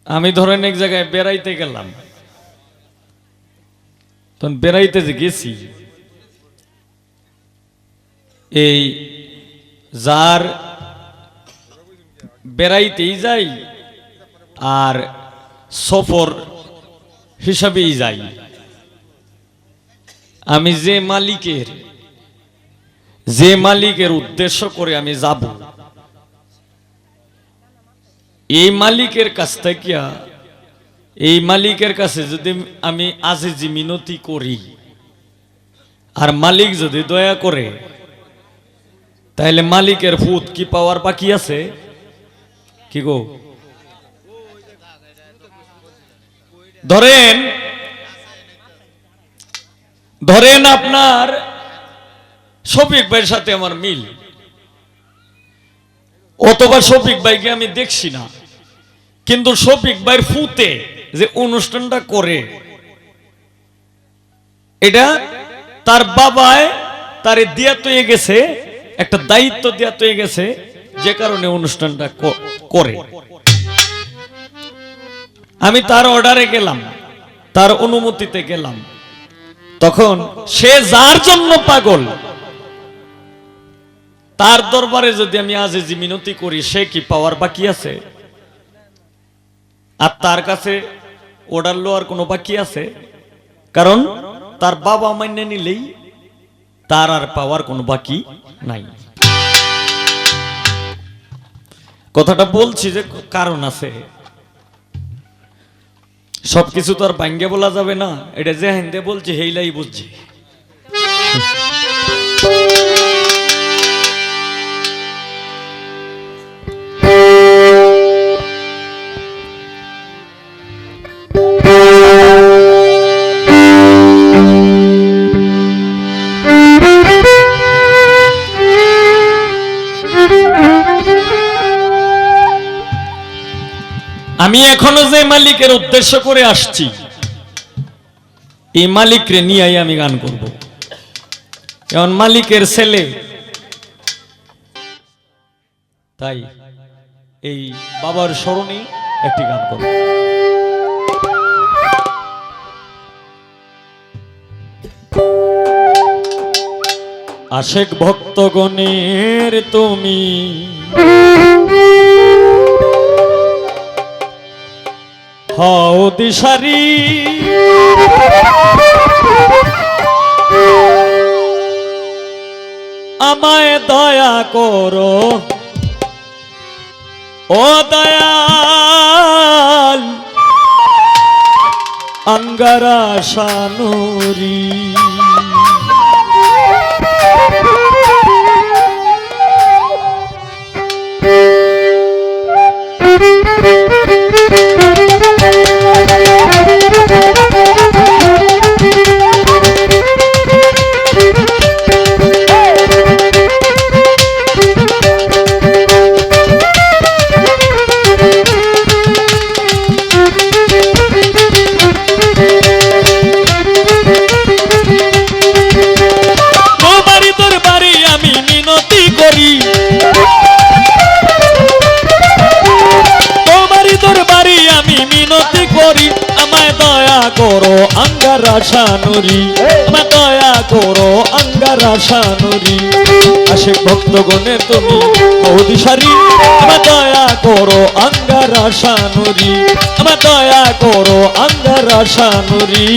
আমি ধরেন এক জায়গায় বেড়াইতে গেলাম, তখন বেড়াইতে যে গেছি, এই যার বেড়াইতেই যাই আর সফর হিসাবেই যাই, আমি যে মালিকের উদ্দেশ্য করে আমি যাব, এই মালিকের কাছ থেকে এই মালিকের কাছে যদি আমি আজিজি মিনতি করি আর মালিক যদি দয়া করে, তাহলে মালিকের ফুত কি পাওয়ার বাকি আছে? কি গো, ধরেন আপনার শফিক ভাইয়ের সাথে আমার মিল, অথবা শফিক ভাইকে আমি দেখছি না, কিন্তু শফিক ভাইয়ের ফুতে যে অনুষ্ঠানটা করে, এটা তার বাবায় তার দিয়া তৈয়ে গেছে, একটা দায়িত্ব দিয়া তৈয়ে গেছে, যে কারণে অনুষ্ঠানটা করে। আমি তার অর্ডারে গেলাম, তার অনুমতিতে গেলাম, তখন সে যার জন্য পাগল, তার দরবারে যদি আমি আজিজি মিনতি করি, সে কি পাওয়ার বাকি আছে? আর তার কাছে অর্ডার লওয়ার কোনো বাকি আছে? কারণ তার বাবা মান্য নিলেই তার আর পাওয়ার কোনো বাকি নাই। কথাটা বলছি যে কারণ আছে, সবকিছু তো আর ভাঙ্গে বলা যাবে না, এটা যে হিন্দে বলছে হেইলাই বুঝছি। আমি এখনো যে মালিকের উদ্দেশ্য করে আসছি, এই মালিকরে নিয়েই আমি গান করব। যেমন মালিকের ছেলে, তাই এই বাবার স্মরণে একটি গান করব। আশেক ভক্তগণের তুমি হও দিশারি, আমায় দয়া করো ও দয়াল আঙ্গারা শানুরি। আমায় দয়া করো আঙ্গারা শানুরি, আমায় দয়া করো আঙ্গারা শানুরি। আশেক ভক্তগণের তুমি হও দিশারি, আমায় দয়া করো আঙ্গারা শানুরি, আমায় দয়া করো আঙ্গারা শানুরি।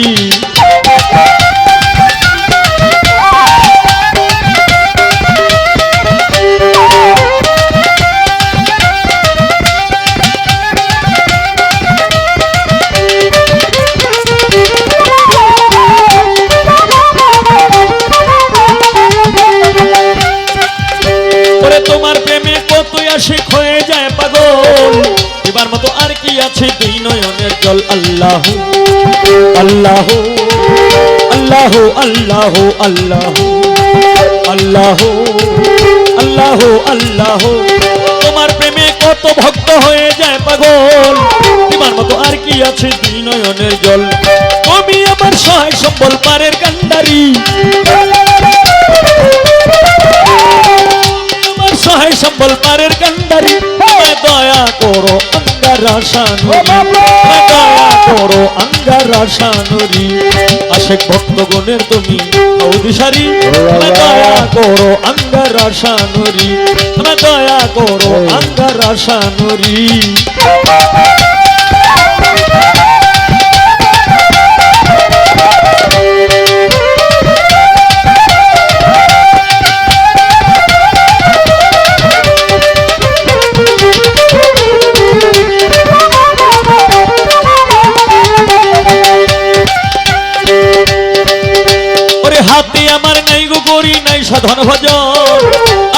তোমার প্রেমে কতই আশিক হয়ে যায় পাগল, এবার মতো আর কি আছে দুই নয়নের জল। আল্লাহ আল্লাহ আল্লাহ আল্লাহ আল্লাহ আল্লাহ আল্লাহ আল্লাহ। তোমার প্রেমে কত ভক্ত হয়ে যায় পাগল, এবার মতো আর কি আছে দুই নয়নের জল। তুমি আমার সহায় সম্বল পারের কান্ডারি, সহায় সম্বল পারের কান্ডারি, দয়া করো আঙ্গারাশানুরি দয়া করো আঙ্গারাশানুরি আশেক ভক্তগণের তুমি অধিসারী দয়া করো আঙ্গারাশানুরি দয়া করো আঙ্গারাশানুরি হাতে আমার নাই গো করি নাই সাধন ভজন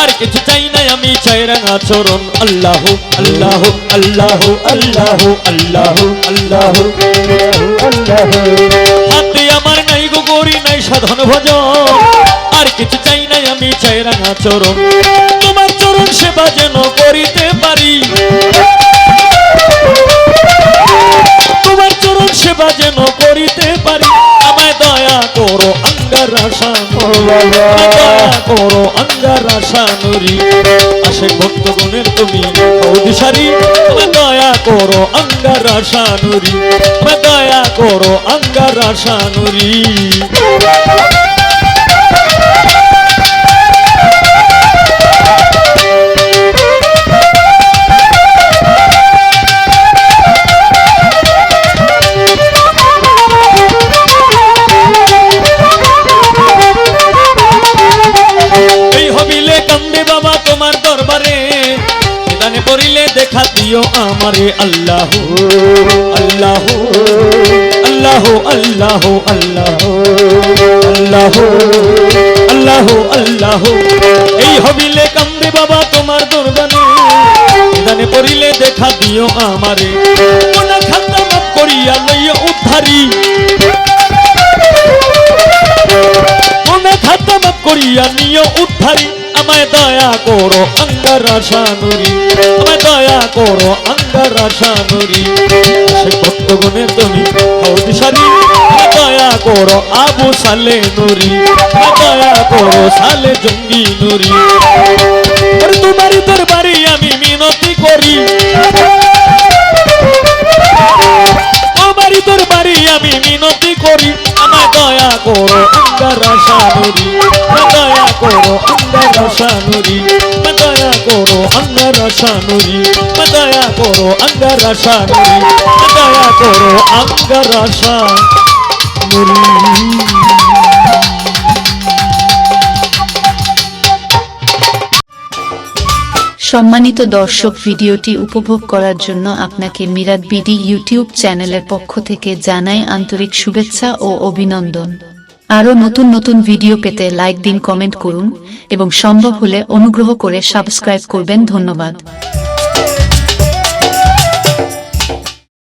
আর কিছু চাই নাই আমি চাই রাঙা চরণ আল্লাহ আল্লাহ আল্লাহ আল্লাহ আল্লাহ আল্লাহ হাতে আমার নাই গো করি নাই সাধন ভজন আর কিছু চাই নাই আমি চাই রাঙা চরণ তোমার চরণ সেবা যেন করিতে পারি তোমার চরণ সেবা যেন করিতে পারি আমায় দয়া করো দয়া করো আঙ্গারাশানুরি আশেক ভক্তগণের তুমি অধিসারী দয়া করো আঙ্গারাশানুরি দয়া করো আঙ্গারাশানুরি তোমার দরবারে নিদানে পড়িলে দেখা দিও আমারে আল্লাহ আল্লাহ আল্লাহ আল্লাহ আল্লাহ আল্লাহ আল্লাহ আল্লাহ এই হবিলে কান্দে বাবা তোমার দরবারে নিদানে পড়িলে দেখা দিও আমারে কোন খাতা মাফ করিয়া লইয়া উদ্ধারি কোন খাতা মাফ করিয়া নিও উদ্ধারি আমায় দয়া করো আঙ্গারাশানুরি আমায় দয়া করো আঙ্গারাশানুরি আশেক ভক্তগণের তুমি অধিসারী দয়া করো আবু সালে নুরি দয়া করো সালে জঙ্গি নুরি তোমারই দরবারে আমি মিনতি করি তোমারই দরবারে আমি মিনতি করি আমায় দয়া করো আঙ্গারাশানুরি দয়া করো আঙ্গারাশানুরি দয়া করো আঙ্গারাশানুরি দয়া করো আঙ্গারাশানুরি দয়া করো আঙ্গারাশানুরি সম্মানিত দর্শক, ভিডিওটি উপভোগ করার জন্য আপনাকে মিরাত বিডি ইউটিউব চ্যানেলের পক্ষ থেকে জানাই আন্তরিক শুভেচ্ছা ও অভিনন্দন। আরও নতুন নতুন ভিডিও পেতে লাইক দিন, কমেন্ট করুন এবং সম্ভব হলে অনুগ্রহ করে সাবস্ক্রাইব করবেন। ধন্যবাদ।